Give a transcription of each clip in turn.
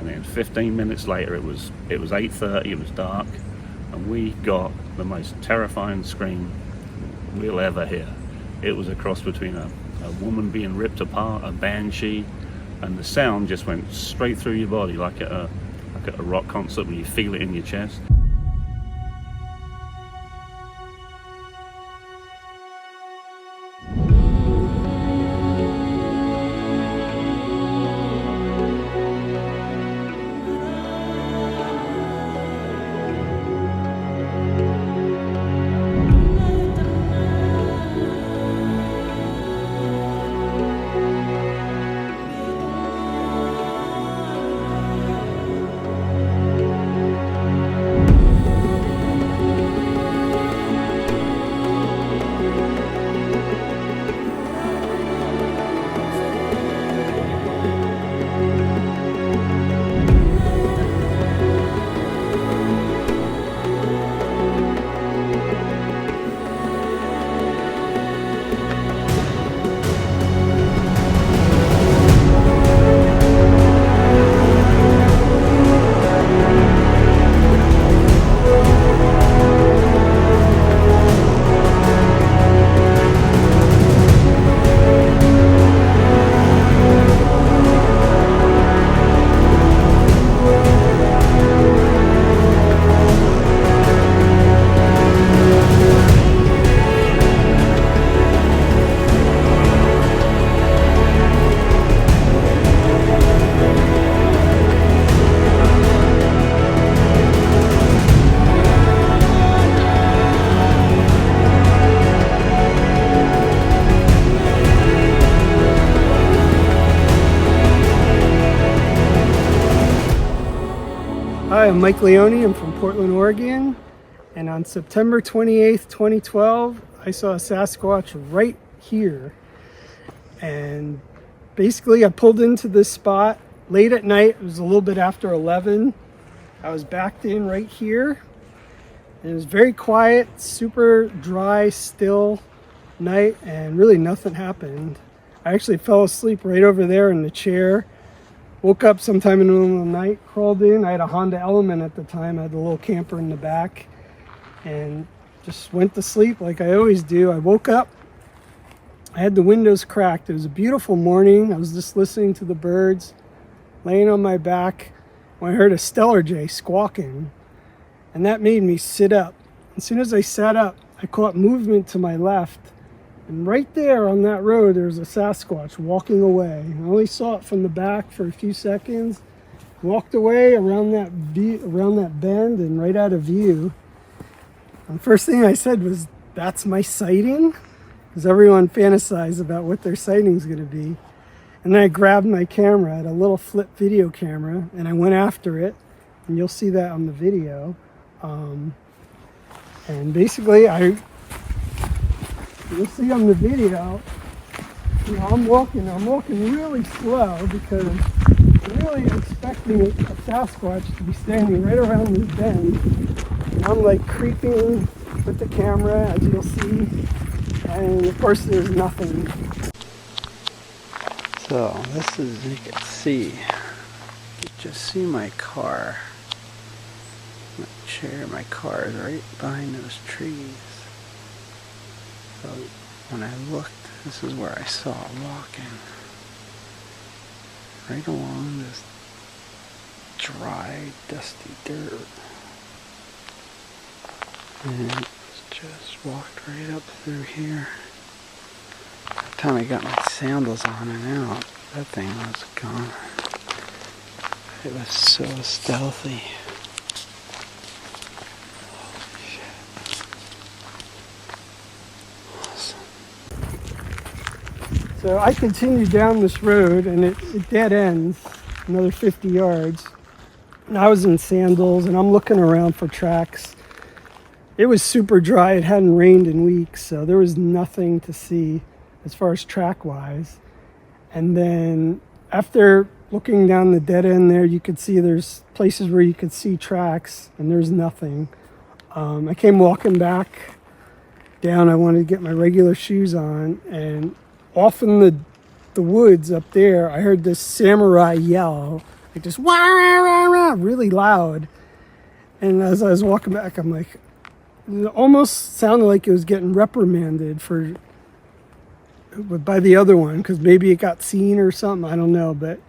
And then 15 minutes later, it was 8:30, it was dark, and we got the most terrifying scream we'll ever hear. It was a cross between a woman being ripped apart, a banshee, and the sound just went straight through your body, like at a rock concert when you feel it in your chest. Hi, I'm Mike Leone. I'm from Portland, Oregon. And on September 28th, 2012, I saw a Sasquatch right here. And basically I pulled into this spot late at night. It was a little bit after 11. I was backed in right here. And it was very quiet, super dry, still night, and really nothing happened. I actually fell asleep right over there in the chair. Woke up sometime in the middle of the night, crawled in. I had a Honda Element at the time. I had the little camper in the back, and just went to sleep like I always do. I woke up, I had the windows cracked. It was a beautiful morning. I was just listening to the birds, laying on my back, when I heard a Stellar Jay squawking, and that made me sit up. As soon as I sat up, I caught movement to my left, and right there on that road, there was a Sasquatch walking away. I only saw it from the back for a few seconds. Walked away around that bend and right out of view. And the first thing I said was, "That's my sighting?" Because everyone fantasizes about what their sighting is going to be. And then I grabbed my camera, I had a little flip video camera, and I went after it. And you'll see that on the video. And basically, you'll see on the video, I'm walking really slow because I'm really expecting a Sasquatch to be standing right around this bend. And I'm like creeping with the camera, as you'll see, and of course there's nothing. So this is, you can see, you just see my car. My chair, my car is right behind those trees. So when I looked, this is where I saw it walking. Right along this dry, dusty dirt. And it just walked right up through here. By the time I got my sandals on and out, that thing was gone. It was so stealthy. So I continued down this road, and it dead ends another 50 yards. And I was in sandals, and I'm looking around for tracks. It was super dry. It hadn't rained in weeks, so there was nothing to see as far as track-wise. And then after looking down the dead end there, you could see there's places where you could see tracks, and there's nothing. I came walking back down. I wanted to get my regular shoes on, and off in the woods up there, I heard this samurai yell. like just wah, rah, rah, rah, really loud. And as I was walking back, I'm like, it almost sounded like it was getting reprimanded by the other one, because maybe it got seen or something. I don't know, but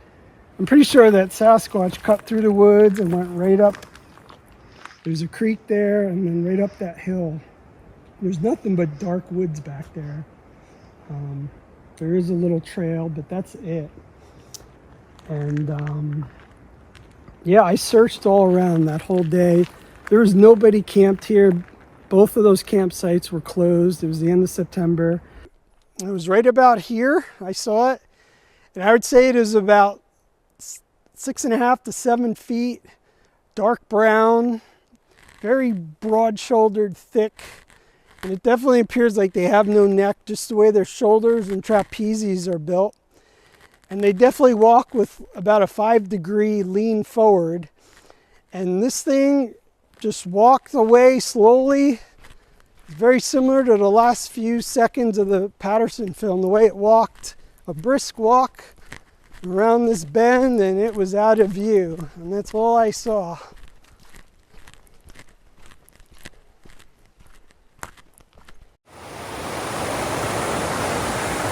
I'm pretty sure that Sasquatch cut through the woods and went right up. There's a creek there, and then right up that hill. There's nothing but dark woods back there. There is a little trail, but that's it. And yeah, I searched all around that whole day. There was nobody camped here. Both of those campsites were closed. It was the end of September. It was right about here. I saw it. And I would say it is about 6.5 to 7 feet, dark brown, very broad-shouldered, thick. And it definitely appears like they have no neck, just the way their shoulders and trapezes are built. And they definitely walk with about a 5-degree lean forward. And this thing just walked away slowly, very similar to the last few seconds of the Patterson film, the way it walked, a brisk walk around this bend, and it was out of view. And that's all I saw.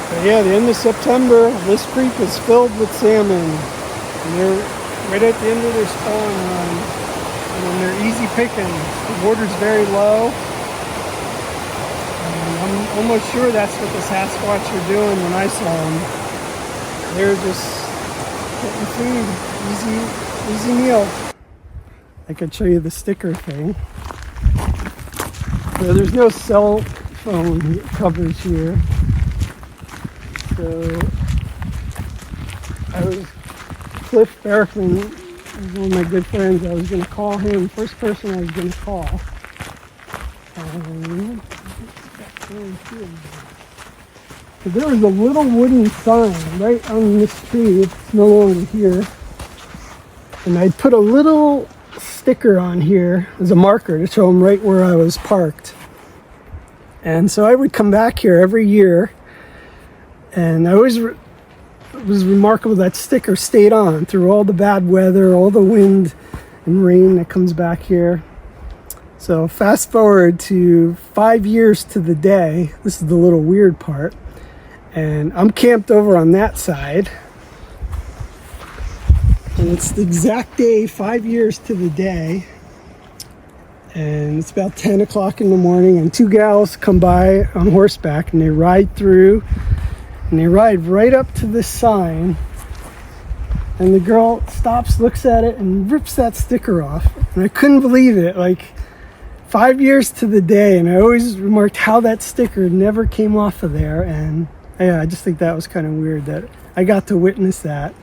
But yeah, the end of September, this creek is filled with salmon. And they're right at the end of their spawn run. And they're easy picking. The water's very low. And I'm almost sure that's what the Sasquatch were doing when I saw them. They're just getting food. Easy meal. I could show you the sticker thing. So there's no cell phone coverage here. So I was, Cliff Berkman is one of my good friends. I was going to call him, first person I was going to call. So there was a little wooden sign right on this tree. It's no longer here. And I put a little sticker on here as a marker to show them right where I was parked. And so I would come back here every year. And I always it was remarkable that sticker stayed on through all the bad weather, all the wind and rain that comes back here. So fast forward to 5 years to the day. This is the little weird part. And I'm camped over on that side. And it's the exact day, 5 years to the day. And it's about 10 o'clock in the morning, and two gals come by on horseback, and they ride through. And they ride right up to this sign, and the girl stops, looks at it, and rips that sticker off. And I couldn't believe it. Like, 5 years to the day, and I always remarked how that sticker never came off of there. And yeah, I just think that was kind of weird that I got to witness that.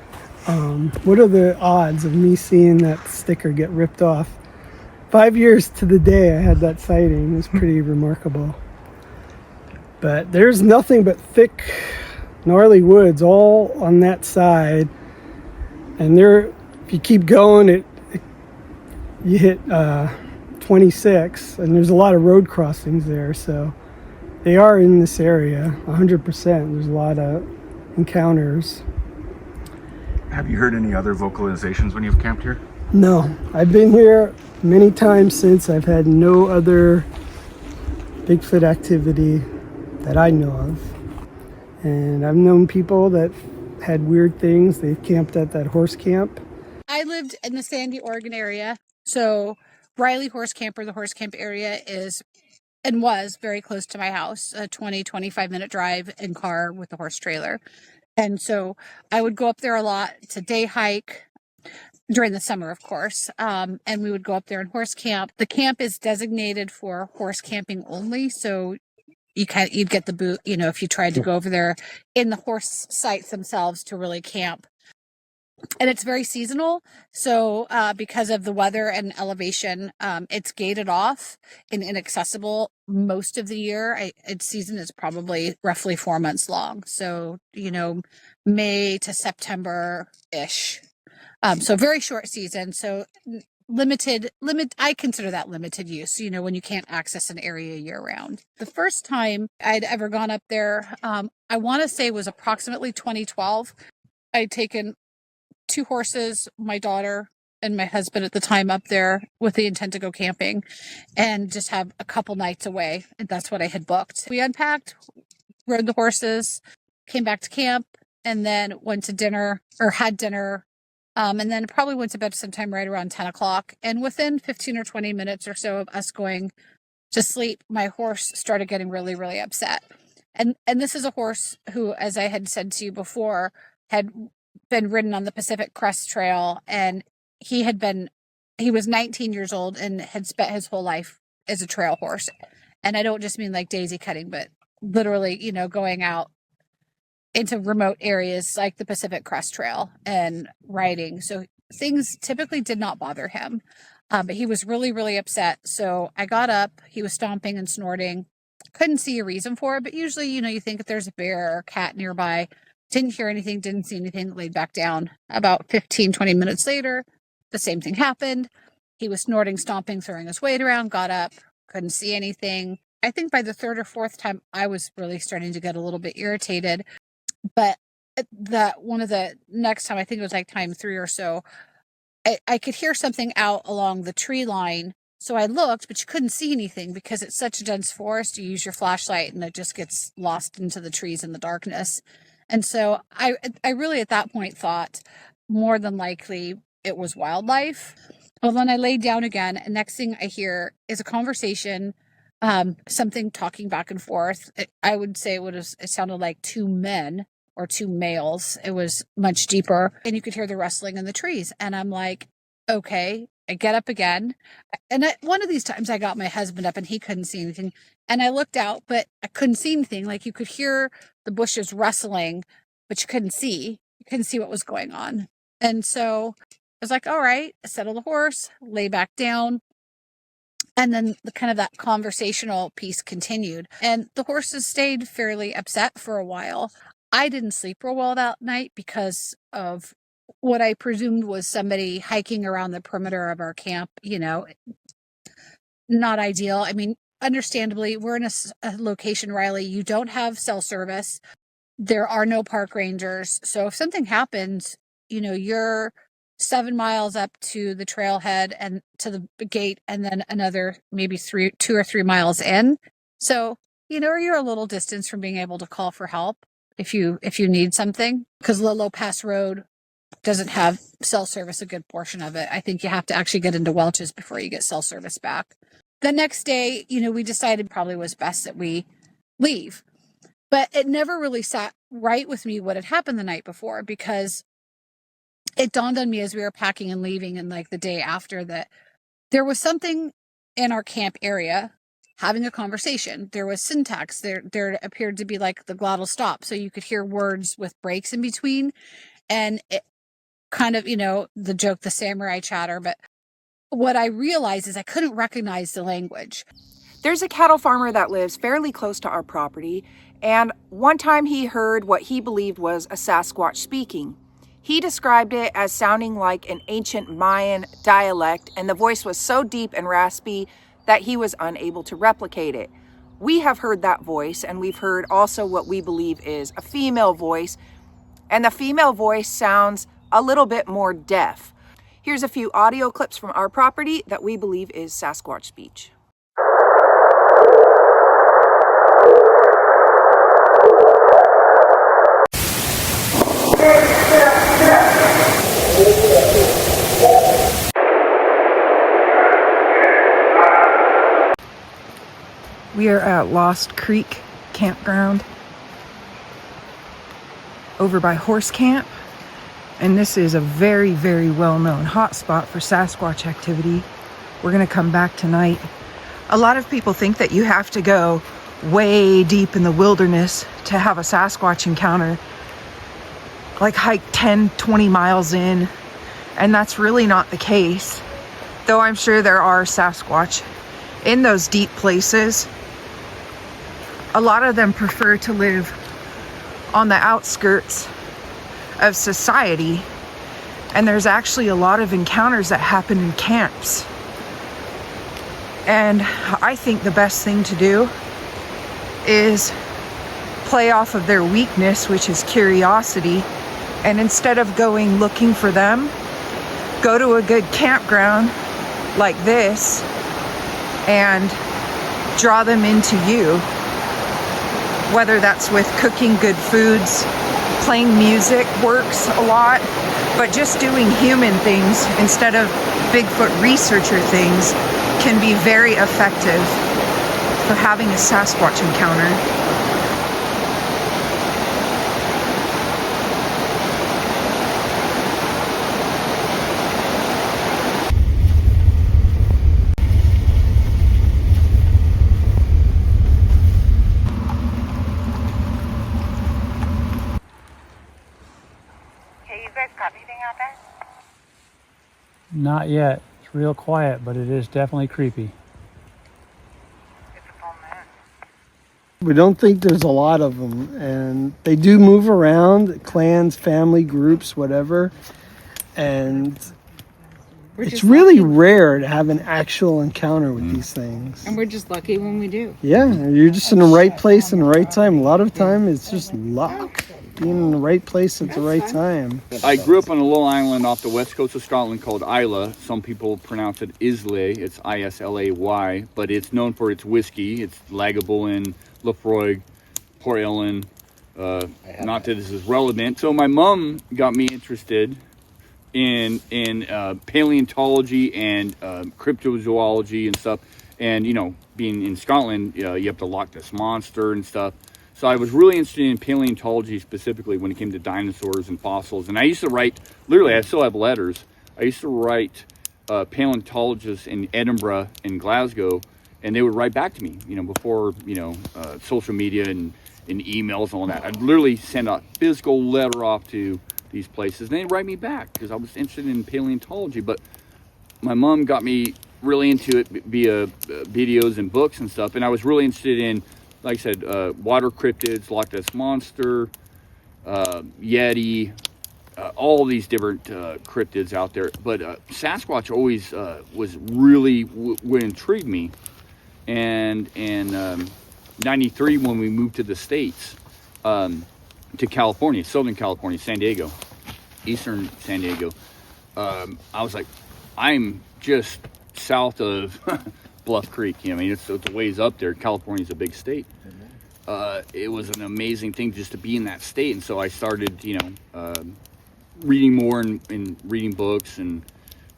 What are the odds of me seeing that sticker get ripped off? 5 years to the day I had that sighting. It was pretty remarkable. But there's nothing but thick, gnarly woods all on that side. And there, if you keep going, you hit 26, and there's a lot of road crossings there. So they are in this area, 100%. There's a lot of encounters. Have you heard any other vocalizations when you've camped here? No, I've been here many times since. I've had no other Bigfoot activity that I know of. And I've known people that had weird things. They've camped at that horse camp. I lived in the Sandy, Oregon area. So Riley Horse Camper, the horse camp area is and was very close to my house, a 25 minute drive in car with the horse trailer. And so I would go up there a lot to day hike during the summer, of course. And we would go up there and horse camp. The camp is designated for horse camping only. So you'd get the boot, if you tried to go over there in the horse sites themselves to really camp. And it's very seasonal. So because of the weather and elevation, it's gated off and inaccessible most of the year. Its season is probably roughly 4 months long. So, May to September-ish. So very short season. So I consider that limited use, when you can't access an area year round. The first time I'd ever gone up there, I want to say was approximately 2012. I'd taken 2 horses, my daughter, and my husband at the time up there with the intent to go camping and just have a couple nights away. And that's what I had booked. We unpacked, rode the horses, came back to camp, and then went to dinner or had dinner. And then probably went to bed sometime right around 10 o'clock. And within 15 or 20 minutes or so of us going to sleep, my horse started getting really, really upset. And this is a horse who, as I had said to you before, had been ridden on the Pacific Crest Trail, and he was 19 years old and had spent his whole life as a trail horse. And I don't just mean like daisy cutting, but literally, going out into remote areas like the Pacific Crest Trail and riding. So things typically did not bother him. But he was really, really upset. So I got up, he was stomping and snorting. Couldn't see a reason for it, but usually, you think if there's a bear or a cat nearby. Didn't hear anything, didn't see anything, laid back down. About 15, 20 minutes later, the same thing happened. He was snorting, stomping, throwing his weight around, got up, couldn't see anything. I think by the 3rd or 4th time, I was really starting to get a little bit irritated. But one of the next time, I think it was like time 3 or so, I could hear something out along the tree line. So I looked, but you couldn't see anything because it's such a dense forest. You use your flashlight and it just gets lost into the trees in the darkness. And so I really at that point thought more than likely it was wildlife. Well, then I laid down again, and next thing I hear is a conversation, something talking back and forth. I would say it sounded like 2 men or 2 males. It was much deeper, and you could hear the rustling in the trees. And I'm like, okay. I get up again. And one of these times I got my husband up and he couldn't see anything. And I looked out, but I couldn't see anything. Like you could hear the bushes rustling, but you couldn't see. You couldn't see what was going on. And so I was like, all right, settle the horse, lay back down. And then that conversational piece continued. And the horses stayed fairly upset for a while. I didn't sleep real well that night because of what I presumed was somebody hiking around the perimeter of our camp, not ideal. I mean, understandably, we're in a location, Riley, you don't have cell service. There are no park rangers. So if something happens, you're 7 miles up to the trailhead and to the gate, and then another maybe 2 or 3 miles in. So, you're a little distance from being able to call for help if you need something, because Lilo Pass Road doesn't have cell service a good portion of it. I think you have to actually get into Welch's before you get cell service back. The next day, we decided probably was best that we leave. But it never really sat right with me what had happened the night before, because it dawned on me as we were packing and leaving and like the day after that there was something in our camp area having a conversation. There was syntax. There appeared to be like the glottal stop. So you could hear words with breaks in between. And it kind of, the joke, the samurai chatter. But what I realized is I couldn't recognize the language. There's a cattle farmer that lives fairly close to our property, and one time he heard what he believed was a Sasquatch speaking. He described it as sounding like an ancient Mayan dialect, and the voice was so deep and raspy that he was unable to replicate it. We have heard that voice, and we've heard also what we believe is a female voice, and the female voice sounds a little bit more deaf. Here's a few audio clips from our property that we believe is Sasquatch speech. We are at Lost Creek Campground over by Horse Camp, and this is a very, very well-known hotspot for Sasquatch activity. We're going to come back tonight. A lot of people think that you have to go way deep in the wilderness to have a Sasquatch encounter, like hike 10, 20 miles in, and that's really not the case. Though I'm sure there are Sasquatch in those deep places. A lot of them prefer to live on the outskirts of society, and there's actually a lot of encounters that happen in camps. And I think the best thing to do is play off of their weakness, which is curiosity, And instead of going looking for them, go to a good campground like this and draw them into you. Whether that's with cooking good foods, playing music works a lot, but just doing human things instead of Bigfoot researcher things can be very effective for having a Sasquatch encounter. You guys got anything out there? Not yet. It's real quiet, but it is definitely creepy. It's a full moon. We don't think there's a lot of them, and they do move around, clans, family groups, whatever. And it's really rare to have an actual encounter with these things. And we're just lucky when we do. Yeah, you're just in the right place in the right time. A lot of time it's just luck. Being in the right place at the right time. I grew up on a little island off the west coast of Scotland called Isla. Some people pronounce it Islay. It's Islay, but it's known for its whiskey. It's Lagavulin, Lefroy, Port Ellen. Not that this is relevant. So my mom got me interested in paleontology and cryptozoology and stuff. And, you know, being in Scotland, you have to Loch Ness Monster and stuff. So I was really interested in paleontology specifically when it came to dinosaurs and fossils. And I used to write, literally, I still have letters. I used to write paleontologists in Edinburgh and Glasgow, and they would write back to me, you know, before, you know, social media and emails and all that. I'd literally send a physical letter off to these places, and they'd write me back because I was interested in paleontology. But my mom got me really into it via videos and books and stuff, and I was really interested in, like I said, water cryptids, Loch Ness Monster, Yeti, all these different cryptids out there. But Sasquatch always was really what intrigued me. And in '93, when we moved to the States, to California, Southern California, San Diego, Eastern San Diego, I was like, I'm just south of Bluff Creek. You know, I mean, it's a ways up there. California's a big state. It was an amazing thing just to be in that state. And so I started, you know, reading more and reading books and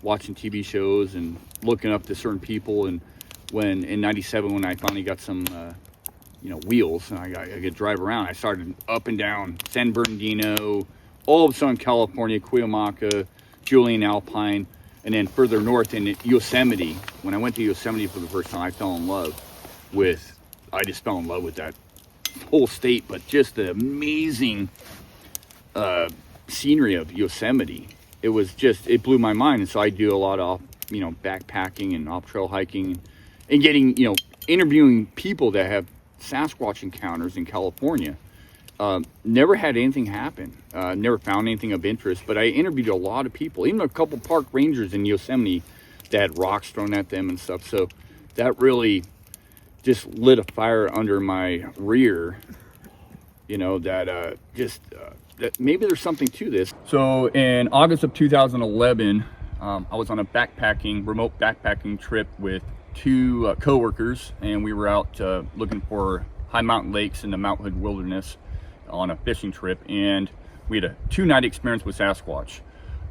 watching TV shows and looking up to certain people. And when in '97, when I finally got some, you know, wheels and I could drive around, I started up and down San Bernardino, all of Southern California, Cuyamaca, Julian Alpine. And then further north in Yosemite, when I went to Yosemite for the first time, I just fell in love with that whole state, but just the amazing scenery of Yosemite. It blew my mind. And so I do a lot of, you know, backpacking and off-trail hiking and getting, you know, interviewing people that have Sasquatch encounters in California. Never had anything happen. Never found anything of interest, but I interviewed a lot of people, even a couple park rangers in Yosemite that had rocks thrown at them and stuff. So that really just lit a fire under my rear, you know, that that maybe there's something to this. So in August of 2011, I was on a remote backpacking trip with two co-workers, and we were out looking for high mountain lakes in the Mount Hood Wilderness on a fishing trip, and we had a 2-night experience with Sasquatch.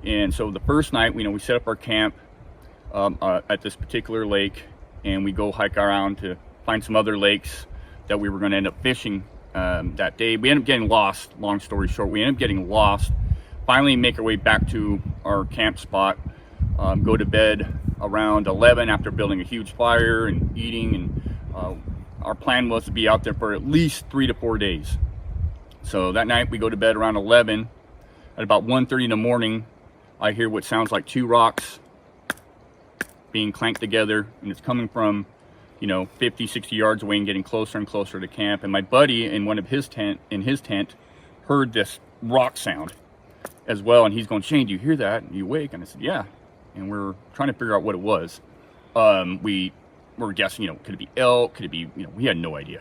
And so the first night, you know, we set up our camp at this particular lake, and we go hike around to find some other lakes that we were going to end up fishing that day. We ended up getting lost. Long story short, we ended up getting lost. Finally make our way back to our camp spot, go to bed around 11 after building a huge fire and eating, and our plan was to be out there for at least 3 to 4 days. So that night we go to bed around 11. At about 1:30 in the morning, I hear what sounds like 2 rocks being clanked together, and it's coming from, you know, 50, 60 yards away and getting closer and closer to camp. And my buddy in his tent heard this rock sound as well, and he's going, "Shane, do you hear that? Are you awake?" And I said, "Yeah." And we're trying to figure out what it was. We were guessing, you know, could it be elk? Could it be, you know, we had no idea.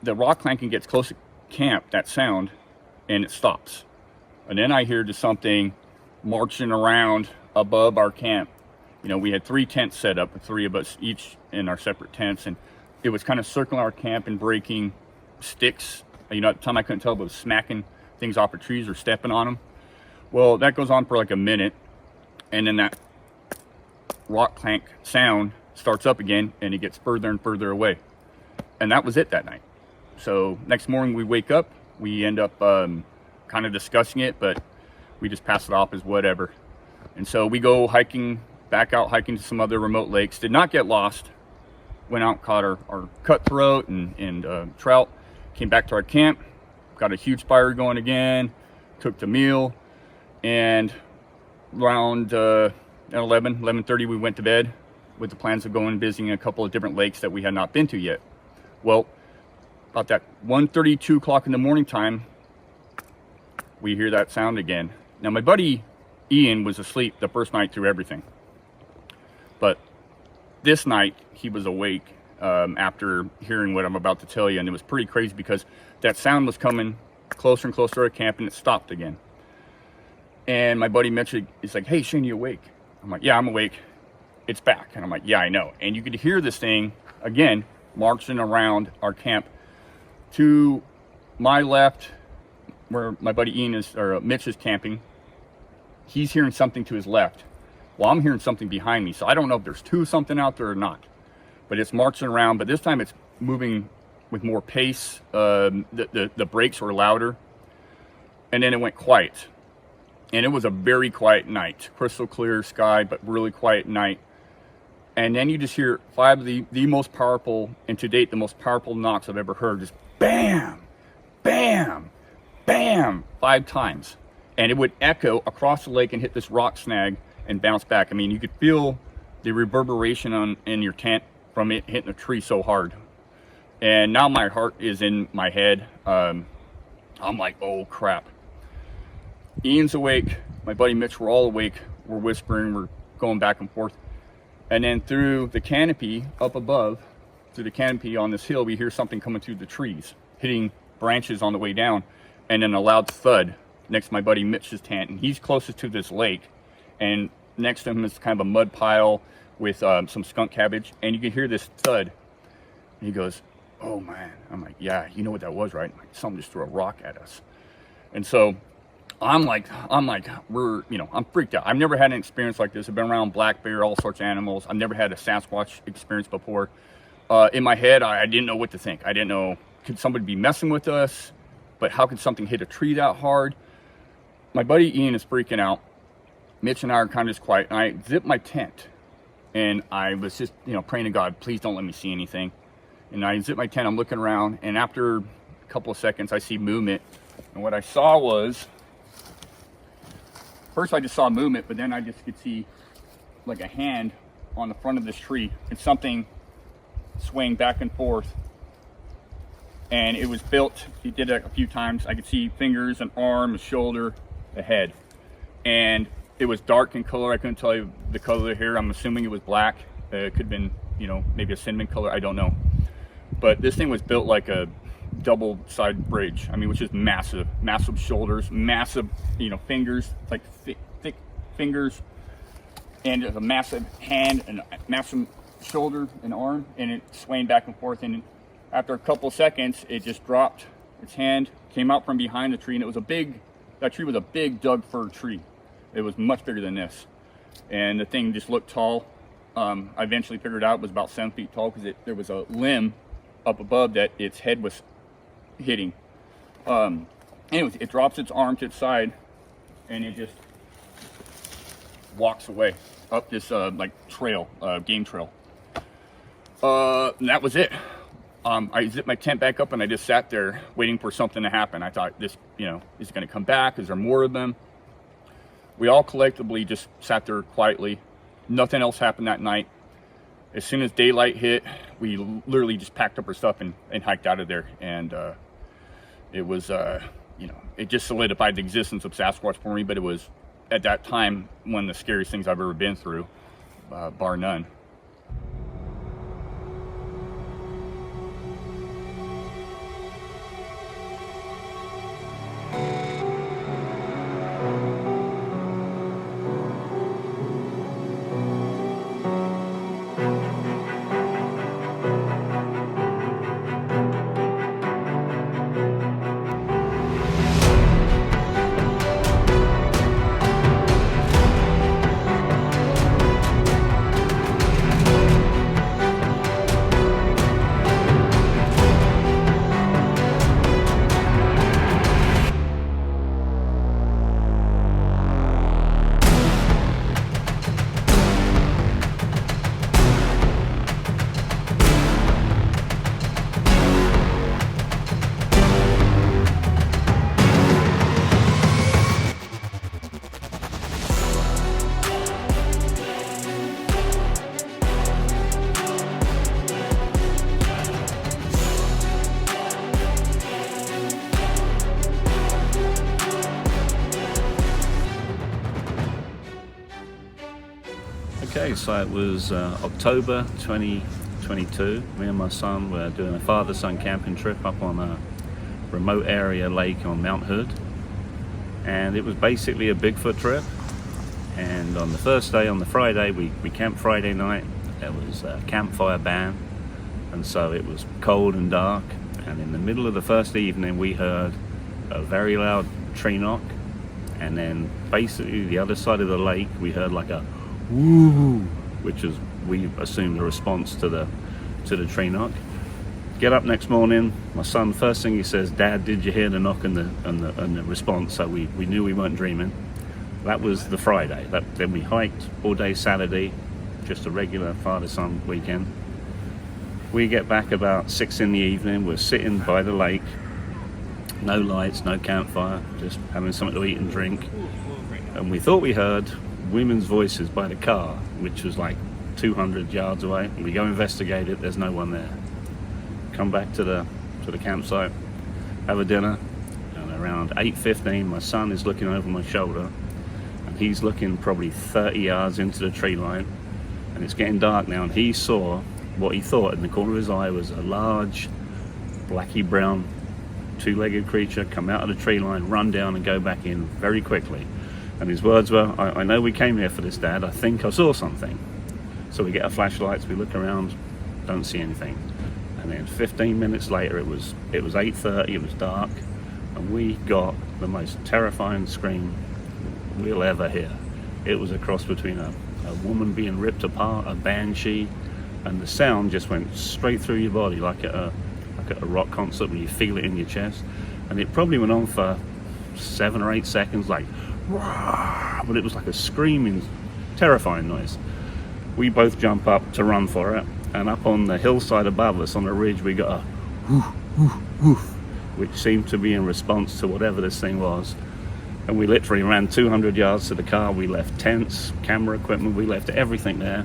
The rock clanking gets close to camp, that sound, and it stops. And then I hear just something marching around above our camp. You know, we had 3 tents set up, 3 of us each in our separate tents, and it was kind of circling our camp and breaking sticks. You know, at the time I couldn't tell if it was smacking things off of trees or stepping on them. Well, that goes on for like a minute, and then that rock clank sound starts up again, and it gets further and further away. And that was it that night. So next morning we wake up, we end up kind of discussing it, but we just pass it off as whatever. And so we go hiking, back out hiking to some other remote lakes. Did not get lost. Went out and caught our cutthroat and trout. Came back to our camp, got a huge fire going again, cooked a meal, and around at 11:30 we went to bed with the plans of going and visiting a couple of different lakes that we had not been to yet. Well, about that 1:30, 2 o'clock in the morning time, we hear that sound again. Now my buddy Ian was asleep the first night through everything, but this night he was awake after hearing what I'm about to tell you, and it was pretty crazy because that sound was coming closer and closer to our camp, and it stopped again. And my buddy Mitch is like, "Hey Shane, you awake?" I'm like, "Yeah, I'm awake. It's back." And I'm like, "Yeah, I know." And you could hear this thing again marching around our camp. To my left, where my buddy Ian is, or Mitch is camping, he's hearing something to his left. Well, I'm hearing something behind me, so I don't know if there's something out there or not. But it's marching around, but this time it's moving with more pace. The brakes were louder, and then it went quiet. And it was a very quiet night, crystal clear sky, but really quiet night. And then you just hear 5 of the most powerful, and to date the most powerful knocks I've ever heard, just bam, bam, bam, 5 times. And it would echo across the lake and hit this rock snag and bounce back. I mean, you could feel the reverberation in your tent from it hitting a tree so hard. And now my heart is in my head. I'm like, oh crap. Ian's awake, my buddy Mitch, we're all awake. We're whispering, we're going back and forth. And then through the canopy up above, through the canopy on this hill, we hear something coming through the trees, hitting branches on the way down, and then a loud thud next to my buddy Mitch's tent. And he's closest to this lake, and next to him is kind of a mud pile with some skunk cabbage, and you can hear this thud. And he goes, "Oh man." I'm like, "Yeah, you know what that was, right?" I'm like, "Someone just threw a rock at us." And so I'm like, I'm freaked out. I've never had an experience like this. I've been around black bear, all sorts of animals. I've never had a Sasquatch experience before. In my head, I didn't know what to think. I didn't know, could somebody be messing with us? But how could something hit a tree that hard? My buddy Ian is freaking out. Mitch and I are kind of just quiet. And I zipped my tent. And I was just, praying to God, please don't let me see anything. And I zipped my tent. I'm looking around. And after a couple of seconds, I see movement. And what I saw was, first I just saw movement, but then I just could see like a hand on the front of this tree and something swaying back and forth. And it was built, he did it a few times. I could see fingers, an arm, a shoulder, a head. And it was dark in color. I couldn't tell you the color of the hair. I'm assuming it was black. It could have been, maybe a cinnamon color. I don't know. But this thing was built like a double-sided bridge. I mean, which is massive, massive shoulders, massive, fingers, like thick fingers, and a massive hand and a massive shoulder and arm, and it swaying back and forth. And after a couple seconds, it just dropped its hand, came out from behind the tree, and that tree was a big Doug fir tree. It was much bigger than this, and the thing just looked tall. I eventually figured out it was about 7 feet tall because there was a limb up above that its head was hitting. Anyways, it drops its arm to its side, and it just walks away up this trail, game trail. And that was it. I zipped my tent back up and I just sat there waiting for something to happen. I thought, this, is it going to come back? Is there more of them? We all collectively just sat there quietly. Nothing else happened that night. As soon as daylight hit, we literally just packed up our stuff and hiked out of there. And it was, it just solidified the existence of Sasquatch for me. But it was, at that time, one of the scariest things I've ever been through, bar none. Okay, so it was October 2022. Me and my son were doing a father-son camping trip up on a remote area lake on Mount Hood. And it was basically a Bigfoot trip. And on the first day, on the Friday, we camped Friday night. There was a campfire ban. And so it was cold and dark. And in the middle of the first evening, we heard a very loud tree knock. And then basically the other side of the lake, we heard like a woo, which is, we assumed, a response to the tree knock. Get up next morning, my son, first thing he says, "Dad, did you hear the knock and the response?" So we knew we weren't dreaming. That was the Friday. Then we hiked all day Saturday, just a regular father-son weekend. We get back about 6 in the evening. We're sitting by the lake, no lights, no campfire, just having something to eat and drink. And we thought we heard women's voices by the car, which was like 200 yards away. We go investigate it, there's no one there. Come back to the campsite, have a dinner, and around 8:15 my son is looking over my shoulder, and he's looking probably 30 yards into the tree line, and it's getting dark now, and he saw what he thought in the corner of his eye was a large blacky brown two-legged creature come out of the tree line, run down and go back in very quickly. And his words were, I know we came here for this, Dad. I think I saw something. So we get our flashlights, we look around, don't see anything. And then 15 minutes later, it was 8:30, it was dark, and we got the most terrifying scream we'll ever hear. It was a cross between a woman being ripped apart, a banshee, and the sound just went straight through your body like at a rock concert where you feel it in your chest. And it probably went on for 7 or 8 seconds, like, but it was like a screaming, terrifying noise. We both jump up to run for it, and up on the hillside above us on the ridge we got a woof, woof, woof, which seemed to be in response to whatever this thing was. And we literally ran 200 yards to the car. We left tents, camera equipment, we left everything there.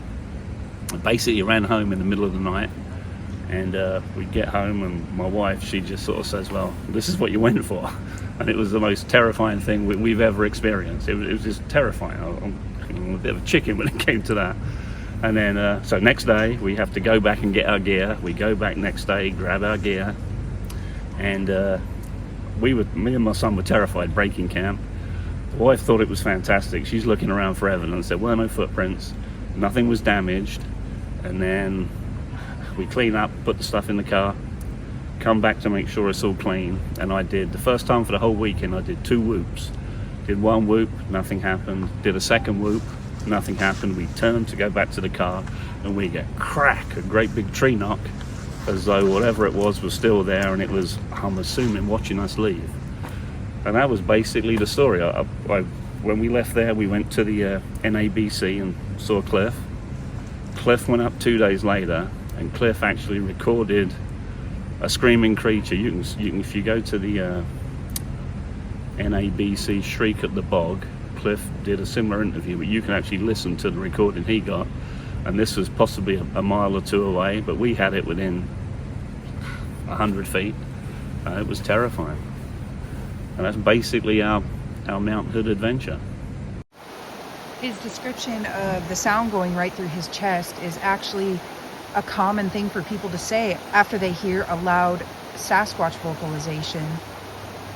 And basically ran home in the middle of the night. And we get home, and my wife, she just sort of says, well, this is what you went for. And it was the most terrifying thing we've ever experienced. It was just terrifying. I'm a bit of a chicken when it came to that. And then, so next day, we have to go back and get our gear. We go back next day, grab our gear. And me and my son were terrified breaking camp. The wife thought it was fantastic. She's looking around for evidence. There were no footprints. Nothing was damaged. And then we clean up, put the stuff in the car, come back to make sure it's all clean. And I did, the first time for the whole weekend, I did 2 whoops. Did 1 whoop, nothing happened. Did a second whoop, nothing happened. We turned to go back to the car, and we get crack, a great big tree knock, as though whatever it was still there, and it was, I'm assuming, watching us leave. And that was basically the story. When we left there, we went to the NABC and saw Cliff. Cliff went up 2 days later, and Cliff actually recorded a screaming creature. You can if you go to the NABC Shriek at the Bog, Cliff did a similar interview, but you can actually listen to the recording he got. And this was possibly a mile or 2 away, but we had it within 100 feet. It was terrifying. And that's basically our Mount Hood adventure. His description of the sound going right through his chest is actually a common thing for people to say after they hear a loud Sasquatch vocalization.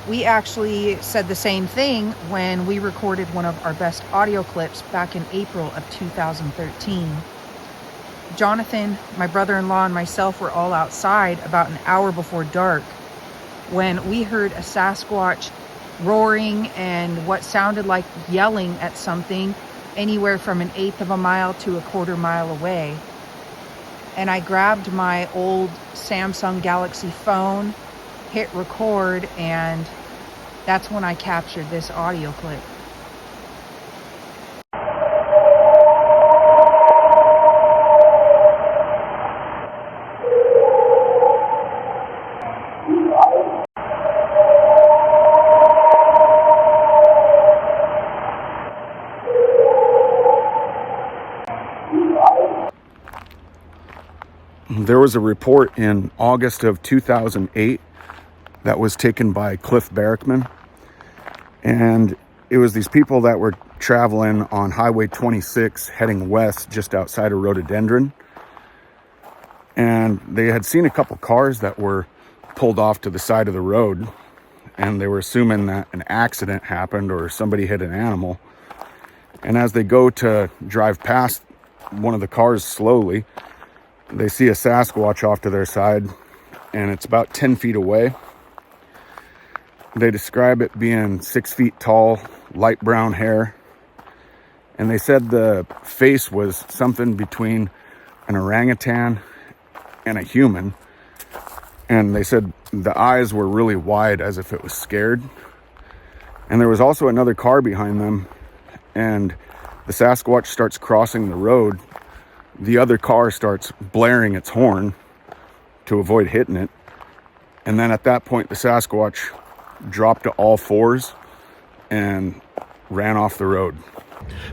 We actually said the same thing when we recorded one of our best audio clips back in April of 2013. Jonathan, my brother-in-law, and myself were all outside about an hour before dark when we heard a Sasquatch roaring and what sounded like yelling at something anywhere from 1/8 of a mile to 1/4 mile away. And I grabbed my old Samsung Galaxy phone, hit record, and that's when I captured this audio clip. There was a report in August of 2008 that was taken by Cliff Barrickman. And it was these people that were traveling on Highway 26 heading west just outside of Rhododendron. And they had seen a couple cars that were pulled off to the side of the road, and they were assuming that an accident happened or somebody hit an animal. And as they go to drive past one of the cars slowly, they see a Sasquatch off to their side, and it's about 10 feet away. They describe it being 6 feet tall, light brown hair, and they said the face was something between an orangutan and a human. And they said the eyes were really wide, as if it was scared. And there was also another car behind them, and the Sasquatch starts crossing the road. The other car starts blaring its horn to avoid hitting it. And then at that point, the Sasquatch dropped to all fours and ran off the road.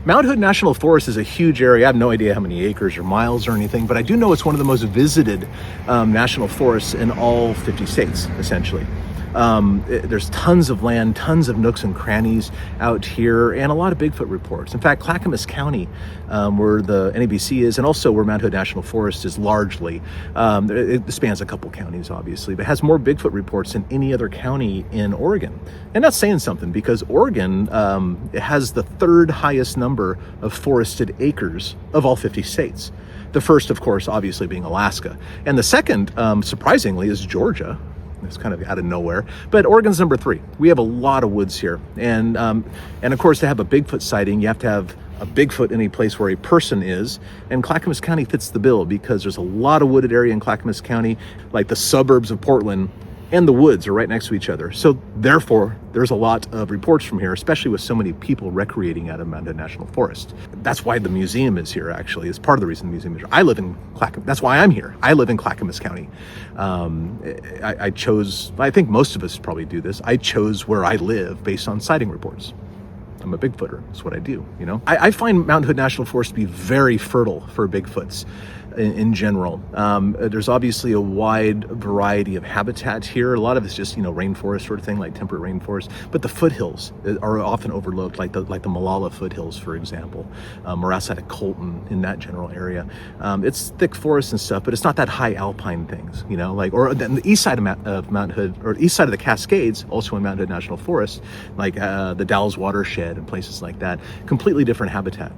Mount Hood National Forest is a huge area. I have no idea how many acres or miles or anything, but I do know it's one of the most visited national forests in all 50 states, essentially. There's tons of land, tons of nooks and crannies out here, and a lot of Bigfoot reports. In fact, Clackamas County, where the NABC is, and also where Mount Hood National Forest is largely, it spans a couple counties, obviously, but has more Bigfoot reports than any other county in Oregon. And that's saying something, because Oregon has the third highest number of forested acres of all 50 states. The first, of course, obviously being Alaska. And the second, surprisingly, is Georgia. It's kind of out of nowhere, but Oregon's number 3. We have a lot of woods here, and of course, to have a Bigfoot sighting, you have to have a Bigfoot in a place where a person is, and Clackamas County fits the bill because there's a lot of wooded area in Clackamas County, like the suburbs of Portland, and the woods are right next to each other. So therefore, there's a lot of reports from here, especially with so many people recreating out of Mount Hood National Forest. That's why the museum is here, actually. It's part of the reason the museum is here. I live in Clackamas. That's why I'm here. I live in Clackamas County. I chose, I think most of us probably do this, I chose where I live based on sighting reports. I'm a Bigfooter. That's what I do, you know? I find Mount Hood National Forest to be very fertile for Bigfoots in general. There's obviously a wide variety of habitat here. A lot of it's just, rainforest sort of thing, like temperate rainforest. But the foothills are often overlooked, like the Malala foothills, for example, or outside of Colton in that general area. It's thick forest and stuff, but it's not that high alpine things, or the east side of Mount Hood, or east side of the Cascades, also in Mount Hood National Forest, like the Dalles watershed and places like that. Completely different habitat.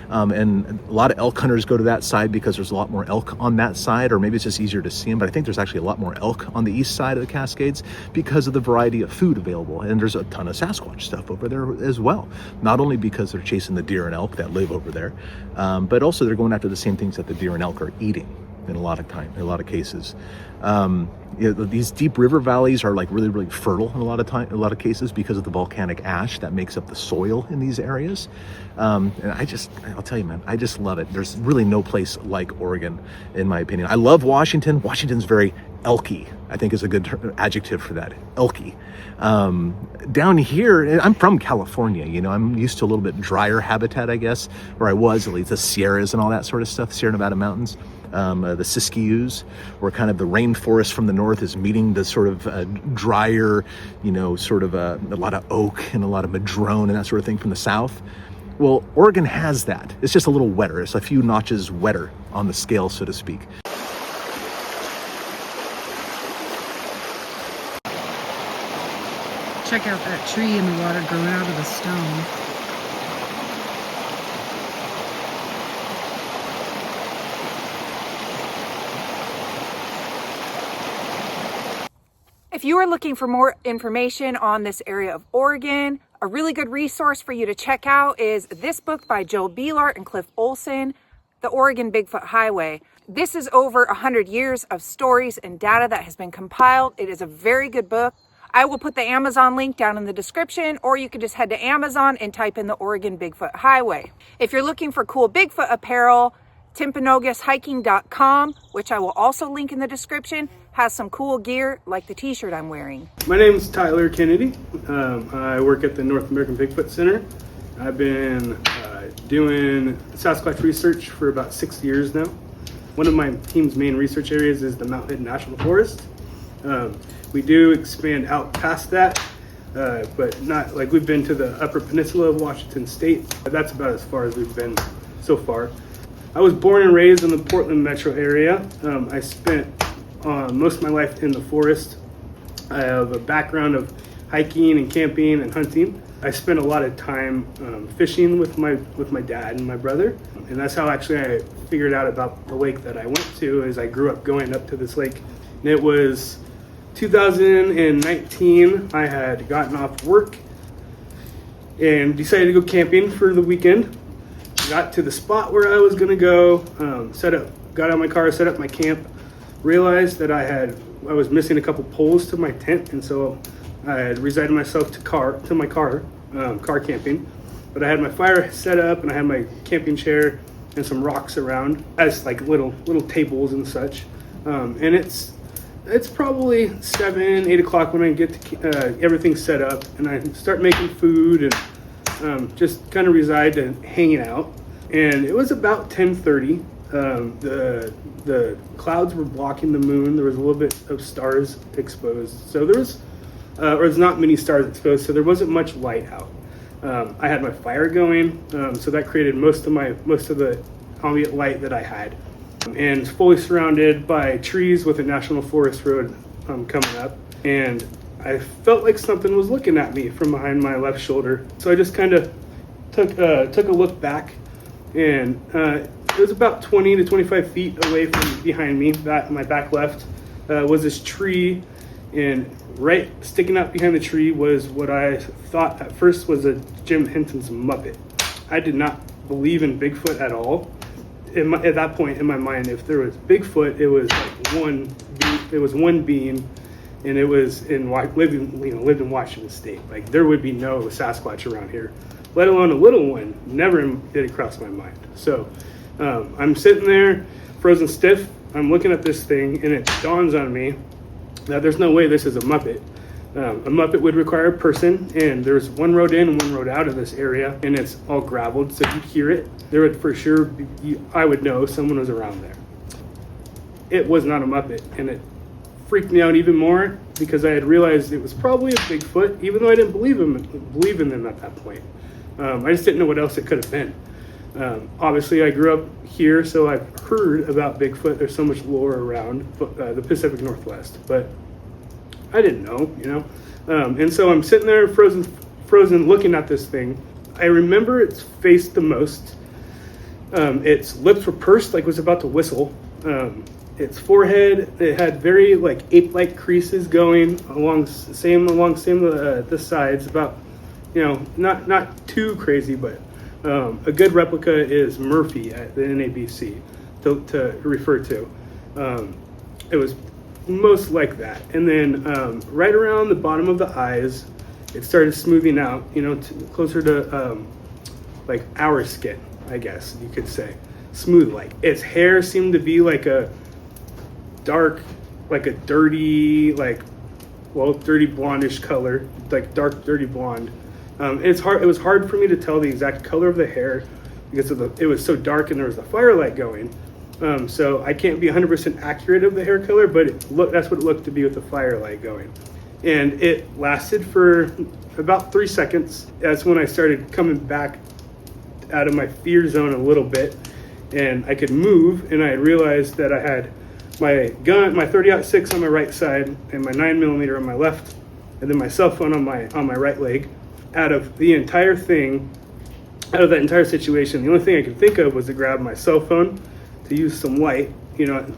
And a lot of elk hunters go to that side because there's a lot more elk on that side, or maybe it's just easier to see them, but I think there's actually a lot more elk on the east side of the Cascades because of the variety of food available. And there's a ton of Sasquatch stuff over there as well. Not only because they're chasing the deer and elk that live over there, but also they're going after the same things that the deer and elk are eating in a lot of cases. These deep river valleys are like really, really fertile in a lot of cases because of the volcanic ash that makes up the soil in these areas. And I'll tell you, man, I just love it. There's really no place like Oregon, in my opinion. I love Washington. Washington's very elky, I think is a good adjective for that, elky. Down here, I'm from California, I'm used to a little bit drier habitat, I guess, where I was, at least the Sierras and all that sort of stuff, Sierra Nevada mountains. The Siskiyous, where kind of the rainforest from the north is meeting the sort of drier, sort of a lot of oak and a lot of madrone and that sort of thing from the south. Well, Oregon has that. It's just a little wetter. It's a few notches wetter on the scale, so to speak. Check out that tree in the water growing out of the stone. If you are looking for more information on this area of Oregon, a really good resource for you to check out is this book by Joe Beelart and Cliff Olson, The Oregon Bigfoot Highway. This is over 100 years of stories and data that has been compiled. It is a very good book. I will put the Amazon link down in the description, or you can just head to Amazon and type in the Oregon Bigfoot Highway. If you're looking for cool Bigfoot apparel, TimpanogusHiking.com, which I will also link in the description, has some cool gear like the t-shirt I'm wearing. My name is Tyler Kennedy. I work at the North American Bigfoot Center. I've been doing Sasquatch research for about 6 years now. One of my team's main research areas is the Mount Hood National Forest. We do expand out past that but not like we've been to the Upper Peninsula of Washington State. That's about as far as we've been so far. I was born and raised in the Portland metro area. I spent most of my life in the forest. I have a background of hiking and camping and hunting. I spent a lot of time fishing with my dad and my brother, and that's how actually I figured out about the lake that I went to. Is I grew up going up to this lake, and it was 2019. I had gotten off work and decided to go camping for the weekend. Got to the spot where I was gonna go, got out of my car, set up my camp, realized that I was missing a couple poles to my tent, and so I had resigned myself to my car camping. But I had my fire set up, and I had my camping chair and some rocks around as like little tables and such. And it's probably 7-8 o'clock when I get to everything set up, and I start making food and just kind of reside to hanging out. And it was about 10:30. The clouds were blocking the moon. There was a little bit of stars exposed. So there's not many stars exposed, so there wasn't much light out. I had my fire going, so that created most of the ambient light that I had. And fully surrounded by trees with a National Forest road coming up. And I felt like something was looking at me from behind my left shoulder. So I just kind of took a look back, and it was about 20 to 25 feet away from behind me. My back left was this tree, and right sticking out behind the tree was what I thought at first was a Jim Henson's Muppet. I did not believe in Bigfoot at all. At that point in my mind, if there was Bigfoot, it was like one being, and it was lived in Washington State. Like there would be no Sasquatch around here, let alone a little one. Never did it cross my mind. So I'm sitting there, frozen stiff. I'm looking at this thing, and it dawns on me that there's no way this is a Muppet. A Muppet would require a person, and there's one road in and one road out of this area, and it's all graveled, so if you hear it, there would for sure I would know someone was around there. It was not a Muppet, and it freaked me out even more because I had realized it was probably a Bigfoot, even though I didn't believe in them at that point. I just didn't know what else it could have been. Obviously, I grew up here, so I've heard about Bigfoot. There's so much lore around the Pacific Northwest, but I didn't know, and so I'm sitting there frozen looking at this thing. I remember its face the most. Its lips were pursed like it was about to whistle. Its forehead, it had very like ape-like creases going along the sides, about, not too crazy, but a good replica is Murphy at the NABC to refer to. It was most like that, and then right around the bottom of the eyes, it started smoothing out, closer to like our skin, I guess you could say, smooth like. Its hair seemed to be like a dark, like a dirty, dirty blondish color, like dark dirty blonde. It was hard for me to tell the exact color of the hair because it was so dark and there was a firelight going. So I can't be 100% accurate of the hair color, but that's what it looked to be with the firelight going. And it lasted for about 3 seconds. That's when I started coming back out of my fear zone a little bit, and I could move, and I realized that I had my gun, my 30-06 on my right side, and my 9mm on my left, and then my cell phone on my right leg. Out of that entire situation, the only thing I could think of was to grab my cell phone, to use some light,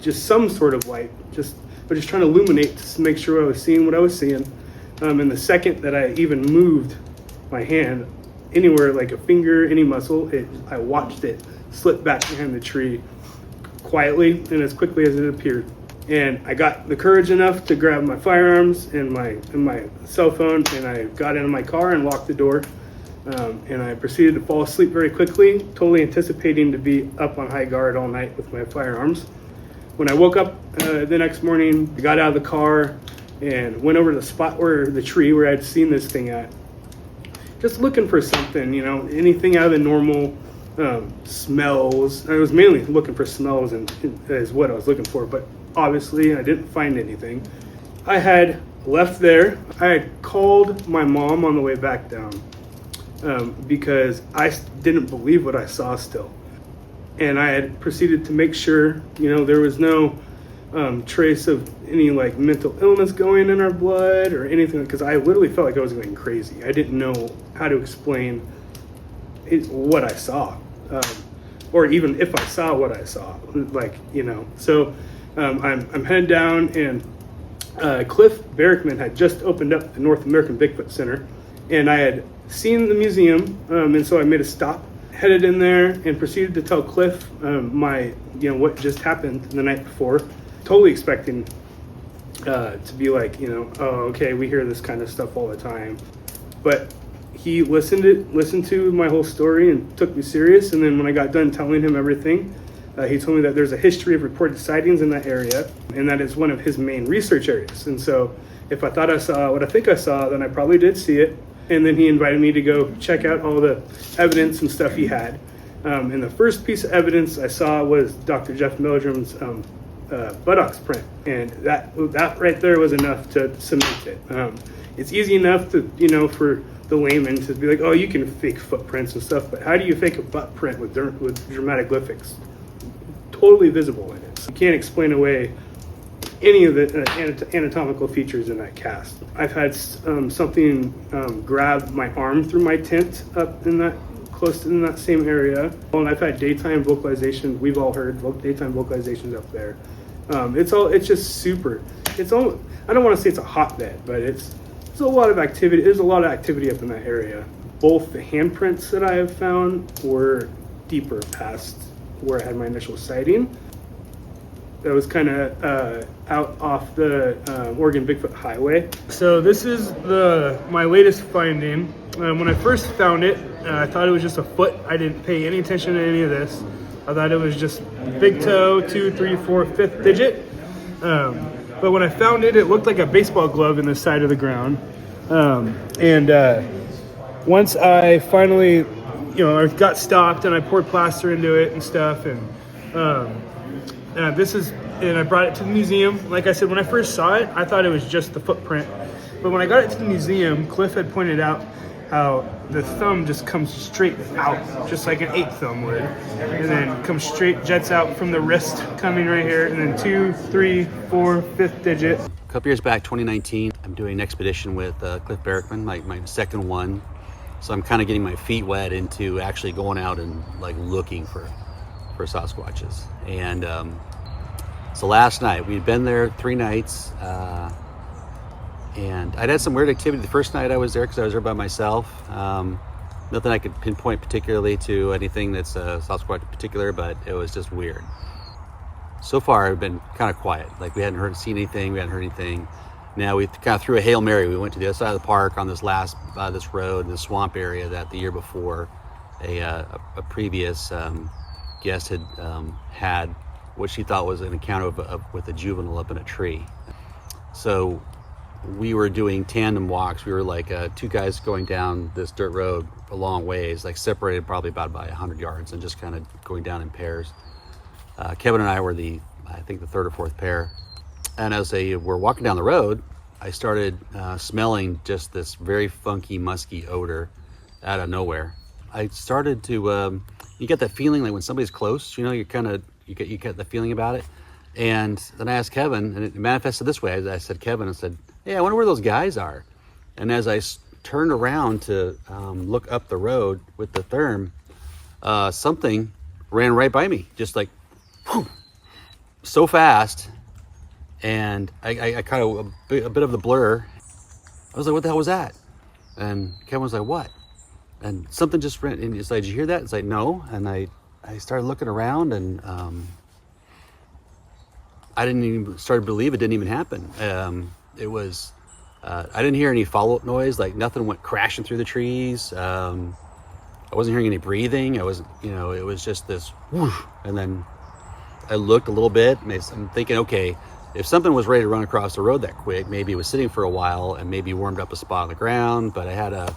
just some sort of light, just trying to illuminate to make sure I was seeing what I was seeing. And the second that I even moved my hand anywhere, like a finger, any muscle, I watched it slip back behind the tree quietly and as quickly as it appeared. And I got the courage enough to grab my firearms and my cell phone, and I got into my car and locked the door. And I proceeded to fall asleep very quickly, totally anticipating to be up on high guard all night with my firearms. When I woke up the next morning, I got out of the car and went over to the spot where the tree where I'd seen this thing at, just looking for something, anything out of the normal smells. I was mainly looking for smells and is what I was looking for, but obviously I didn't find anything. I had left there. I had called my mom on the way back down because I didn't believe what I saw still. And I had proceeded to make sure, there was no trace of any like mental illness going in our blood or anything, because I literally felt like I was going crazy. I didn't know how to explain what I saw, or even if I saw what I saw, So I'm headed down, and Cliff Barackman had just opened up the North American Bigfoot Center, and I had seen the museum, and so I made a stop, headed in there, and proceeded to tell Cliff what just happened the night before. Totally expecting to be like, oh, okay, we hear this kind of stuff all the time. But he listened to my whole story and took me serious. And then when I got done telling him everything, he told me that there's a history of reported sightings in that area, and that is one of his main research areas. And so if I thought I saw what I think I saw, then I probably did see it. And then he invited me to go check out all the evidence and stuff he had. And the first piece of evidence I saw was Dr. Jeff Meldrum's buttocks print. And that right there was enough to cement it. It's easy enough to, for the layman to be like, oh, you can fake footprints and stuff, but how do you fake a butt print with dramatic glyphics? Totally visible in it. You can't explain away any of the anatomical features in that cast. I've had something grab my arm through my tent up in that, close in that same area. And I've had daytime vocalization. We've all heard daytime vocalizations up there. It's just super. I don't want to say it's a hotbed, but there's a lot of activity. There's a lot of activity up in that area. Both the handprints that I have found were deeper past where I had my initial sighting. That was kind of out off the Oregon Bigfoot Highway. So this is my latest finding. When I first found it, I thought it was just a foot. I didn't pay any attention to any of this. I thought it was just big toe, 2, 3, 4, 5th digit. But when I found it, it looked like a baseball glove in the side of the ground. Once I finally, I got stopped and I poured plaster into it and stuff, and I brought it to the museum. Like I said, when I first saw it, I thought it was just the footprint. But when I got it to the museum, Cliff had pointed out how the thumb just comes straight out, just like an 8 thumb would. And then comes straight, jets out from the wrist, coming right here. And then 2, 3, 4, 5th digit. A couple years back, 2019, I'm doing an expedition with Cliff Barackman, my second one. So I'm kind of getting my feet wet into actually going out and like looking for Sasquatches. And so last night, we'd been there 3 nights, and I'd had some weird activity the first night I was there because I was there by myself. Nothing I could pinpoint particularly to anything that's Sasquatch in particular, but it was just weird. So far, I've been kind of quiet. Like we hadn't seen anything, we hadn't heard anything. Now we kind of threw a Hail Mary. We went to the other side of the park on this road, the swamp area that the year before a previous guest had what she thought was an encounter with a juvenile up in a tree. So we were doing tandem walks. We were like 2 guys going down this dirt road a long ways, like separated probably about by 100 yards, and just kind of going down in pairs. Kevin and I were the 3rd or 4th pair. And as they were walking down the road, I started smelling just this very funky, musky odor out of nowhere. I started to, you get that feeling like when somebody's close, you get the feeling about it. And then I asked Kevin, and it manifested this way. I said, Kevin, I said, hey, I wonder where those guys are. And as I turned around to look up the road with the therm, something ran right by me, just like, whew, so fast. And I kind of, a bit of the blur. I was like, what the hell was that? And Kevin was like, what? And something just ran, and it's like, did you hear that? It's like, no. And I started looking around, and I didn't even start to believe it didn't even happen. It was, I didn't hear any follow-up noise, like nothing went crashing through the trees. I wasn't hearing any breathing. I wasn't, it was just this whoosh. And then I looked a little bit, and I'm thinking, okay, if something was ready to run across the road that quick, maybe it was sitting for a while and maybe warmed up a spot on the ground. But I had a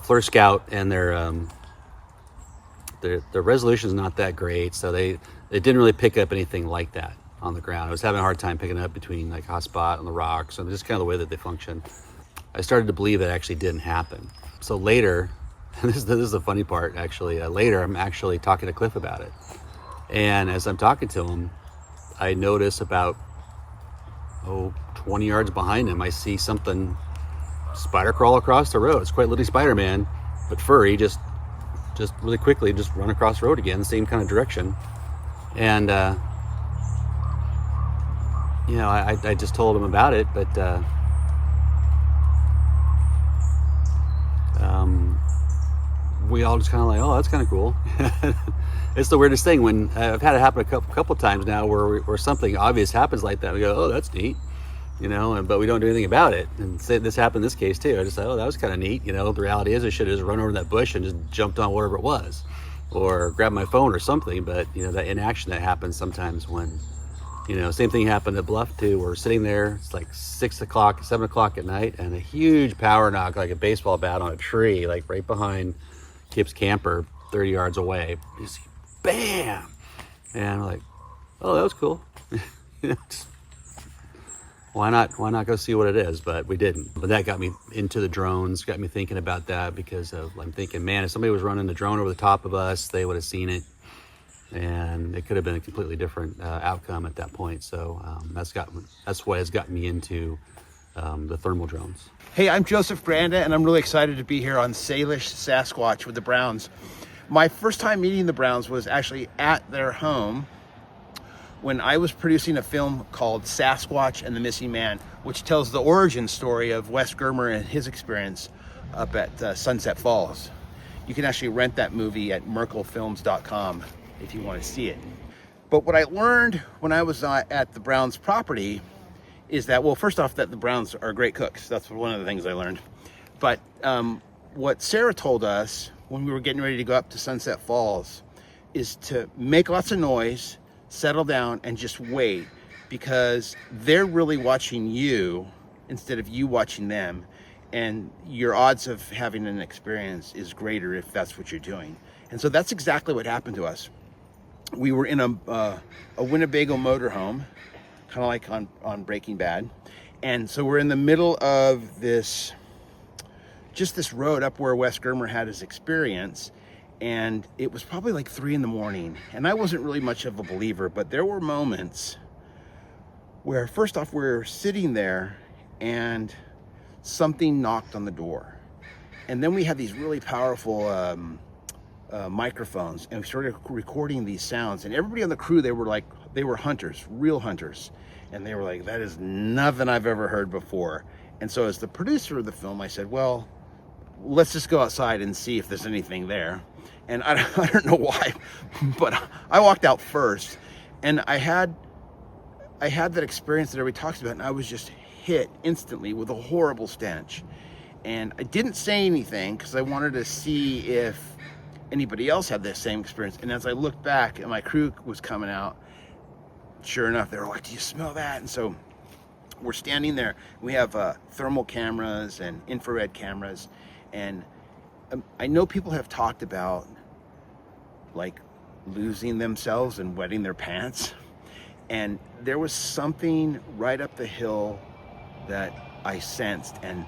Fleur Scout, and their resolution is not that great, so they didn't really pick up anything like that. on the ground. I was having a hard time picking it up between like hot spot on the rocks and just kind of the way that they function. I started to believe that actually didn't happen. So later, and this is the funny part actually, later I'm actually talking to Cliff about it. And as I'm talking to him, I notice about 20 yards behind him, I see something spider crawl across the road. It's quite literally Spider-Man, but furry, just really quickly just run across the road again, the same kind of direction. And you know, I just told him about it, but we all just kind of like, oh, that's kind of cool. It's the weirdest thing when I've had it happen a couple times now where something obvious happens like that. We go, oh, that's neat, you know, but we don't do anything about it. And say this happened in this case too. I just thought, oh, that was kind of neat. You know, the reality is I should have just run over that bush and just jumped on whatever it was, or grabbed my phone or something. But you know, that inaction that happens sometimes when, you know, same thing happened at Bluff too. We're sitting there, it's like 6 o'clock, 7 o'clock at night, and a huge power knock, like a baseball bat on a tree, like right behind Kip's camper, 30 yards away. You see, bam! And I'm like, oh, that was cool. You know, why not go see what it is? But we didn't. But that got me into the drones, got me thinking about that, because I'm thinking, man, if somebody was running the drone over the top of us, they would have seen it. And it could have been a completely different outcome at that point. So that's what has gotten me into the thermal drones. Hey, I'm Joseph Granda, and I'm really excited to be here on Salish Sasquatch with the Browns. My first time meeting the Browns was actually at their home when I was producing a film called Sasquatch and the Missing Man, which tells the origin story of Wes Germer and his experience up at Sunset Falls. You can actually rent that movie at merkelfilms.com if you want to see it. But what I learned when I was at the Browns property is that, well, first off, that the Browns are great cooks. That's one of the things I learned. But what Sarah told us when we were getting ready to go up to Sunset Falls is to make lots of noise, settle down, and just wait, because they're really watching you instead of you watching them. And your odds of having an experience is greater if that's what you're doing. And so that's exactly what happened to us. We were in a Winnebago motorhome, kind of like on Breaking Bad. And so we're in the middle of this road up where Wes Germer had his experience. And it was probably like 3 a.m. And I wasn't really much of a believer, but there were moments where, first off, we were sitting there and something knocked on the door. And then we had these really powerful microphones, and we started recording these sounds. And everybody on the crew, they were hunters, real hunters. And they were like, that is nothing I've ever heard before. And so as the producer of the film, I said, well, let's just go outside and see if there's anything there. And I don't know why, but I walked out first, and I had that experience that everybody talks about, and I was just hit instantly with a horrible stench. And I didn't say anything because I wanted to see if anybody else had the same experience. And as I looked back and my crew was coming out, sure enough, they were like, do you smell that? And so we're standing there. We have thermal cameras and infrared cameras. And I know people have talked about like losing themselves and wetting their pants. And there was something right up the hill that I sensed. And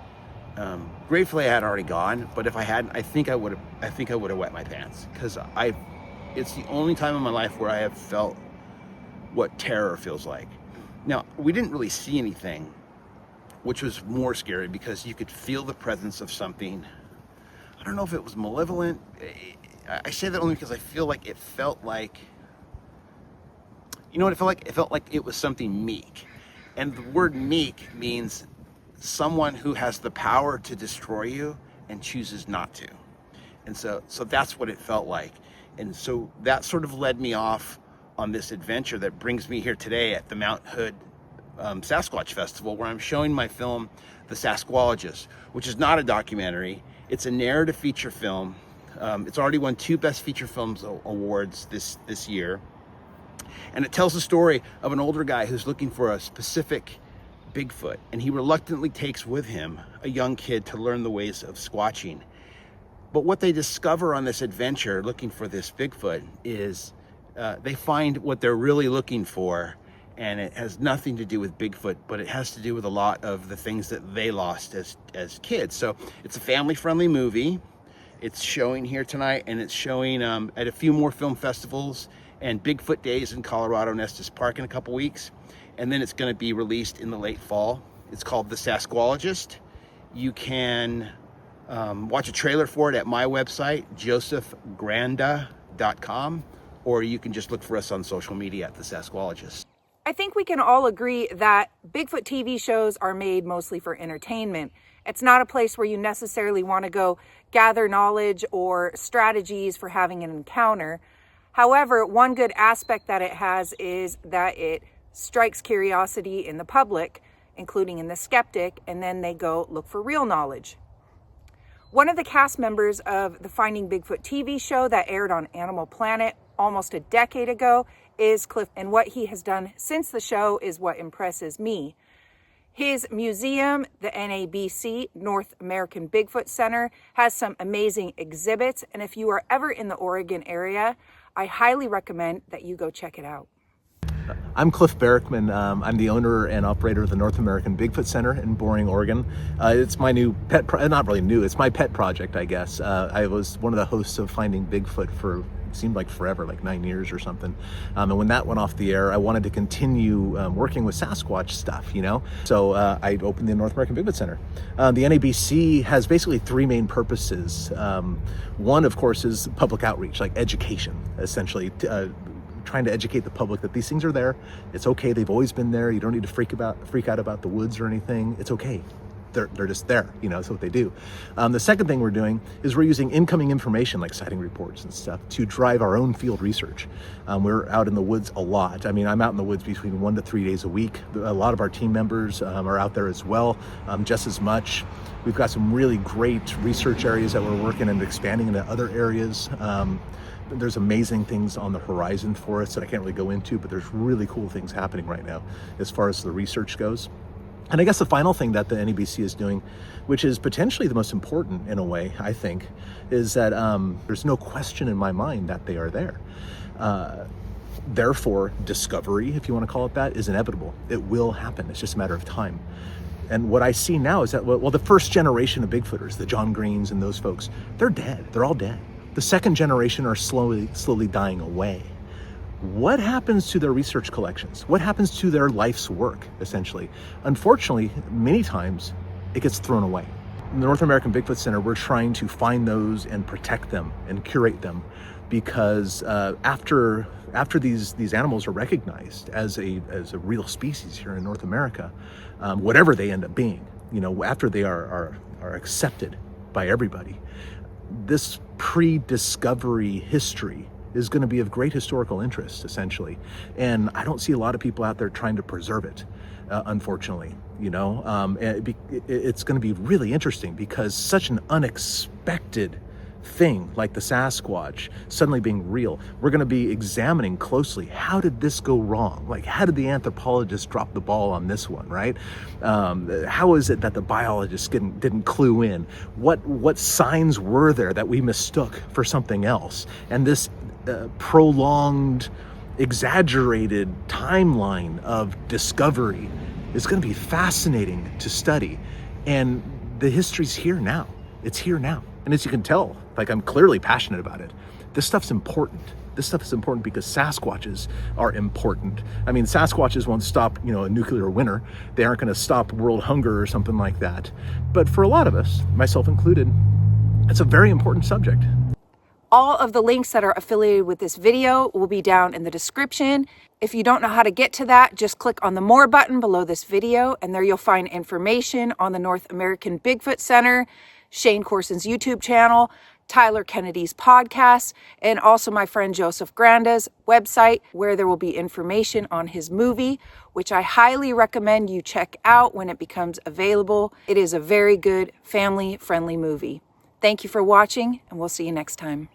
gratefully I had already gone, but if I hadn't, I think I would have wet my pants, because it's the only time in my life where I have felt what terror feels like. Now, we didn't really see anything, which was more scary, because you could feel the presence of something. I don't know if it was malevolent. I say that only because I feel like it felt like, you know what it felt like? It felt like it was something meek. And the word meek means someone who has the power to destroy you and chooses not to. And so that's what it felt like. And so that sort of led me off on this adventure that brings me here today at the Mount Hood Sasquatch Festival, where I'm showing my film, The Sasquologist, which is not a documentary. It's a narrative feature film. It's already won 2 Best Feature Films awards this year. And it tells the story of an older guy who's looking for a specific Bigfoot, and he reluctantly takes with him a young kid to learn the ways of squatching. But what they discover on this adventure looking for this Bigfoot is they find what they're really looking for, and it has nothing to do with Bigfoot, but it has to do with a lot of the things that they lost as kids. So it's a family-friendly movie. It's showing here tonight, and it's showing at a few more film festivals and Bigfoot Days in Colorado Nestis Park in a couple weeks. And then it's going to be released in the late fall. It's called The Sasquatchologist. You can watch a trailer for it at my website, josephgranda.com, or you can just look for us on social media at The Sasquatchologist. I think we can all agree that Bigfoot TV shows are made mostly for entertainment. It's not a place where you necessarily want to go gather knowledge or strategies for having an encounter. However, one good aspect that it has is that it strikes curiosity in the public, including in the skeptic, and then they go look for real knowledge. One of the cast members of the Finding Bigfoot TV show that aired on Animal Planet almost a decade ago is Cliff, and what he has done since the show is what impresses me. His museum, the NABC, North American Bigfoot Center, has some amazing exhibits, and if you are ever in the Oregon area, I highly recommend that you go check it out. I'm Cliff Barrickman. I'm the owner and operator of the North American Bigfoot Center in Boring, Oregon. It's my new pet, not really new, it's my pet project, I guess. I was one of the hosts of Finding Bigfoot for seemed like forever, like 9 years or something. And when that went off the air, I wanted to continue working with Sasquatch stuff, you know? So I opened the North American Bigfoot Center. The NABC has basically three main purposes. One, of course, is public outreach, like education, essentially. Trying to educate the public that these things are there. It's okay, they've always been there. You don't need to freak out about the woods or anything. It's okay. They're just there, you know, that's what they do. The second thing we're doing is we're using incoming information like sighting reports and stuff to drive our own field research. We're out in the woods a lot. I mean, I'm out in the woods between 1 to 3 days a week. A lot of our team members are out there as well, just as much. We've got some really great research areas that we're working and expanding into other areas. There's amazing things on the horizon for us that I can't really go into, but there's really cool things happening right now as far as the research goes. And I guess the final thing that the NABC is doing, which is potentially the most important in a way, I think, is that there's no question in my mind that they are there. Therefore, discovery, if you want to call it that, is inevitable. It will happen. It's just a matter of time. And what I see now is that, well, the first generation of Bigfooters, the John Greens and those folks, they're dead. They're all dead. The second generation are slowly dying away. What happens to their research collections? What happens to their life's work, essentially? Unfortunately, many times it gets thrown away. In the North American Bigfoot Center, we're trying to find those and protect them and curate them, because after these animals are recognized as a real species here in North America, whatever they end up being, you know, after they are accepted by everybody, this pre-discovery history is going to be of great historical interest, essentially. And I don't see a lot of people out there trying to preserve it, unfortunately. You know, it's going to be really interesting because such an unexpected thing like the Sasquatch suddenly being real, we're going to be examining closely, how did this go wrong? Like, how did the anthropologist drop the ball on this one, right? How is it that the biologist didn't clue in? What signs were there that we mistook for something else? And this prolonged, exaggerated timeline of discovery is going to be fascinating to study. And the history's here now. It's here now. And as you can tell, like, I'm clearly passionate about it. This stuff's important. This stuff is important because Sasquatches are important. I mean, Sasquatches won't stop, you know, a nuclear winter. They aren't going to stop world hunger or something like that. But for a lot of us, myself included, it's a very important subject. All of the links that are affiliated with this video will be down in the description. If you don't know how to get to that, just click on the More button below this video, and there you'll find information on the North American Bigfoot Center, Shane Corson's YouTube channel, Tyler Kennedy's podcast, and also my friend Joseph Granda's website, where there will be information on his movie, which I highly recommend you check out when it becomes available. It is a very good family-friendly movie. Thank you for watching, and we'll see you next time.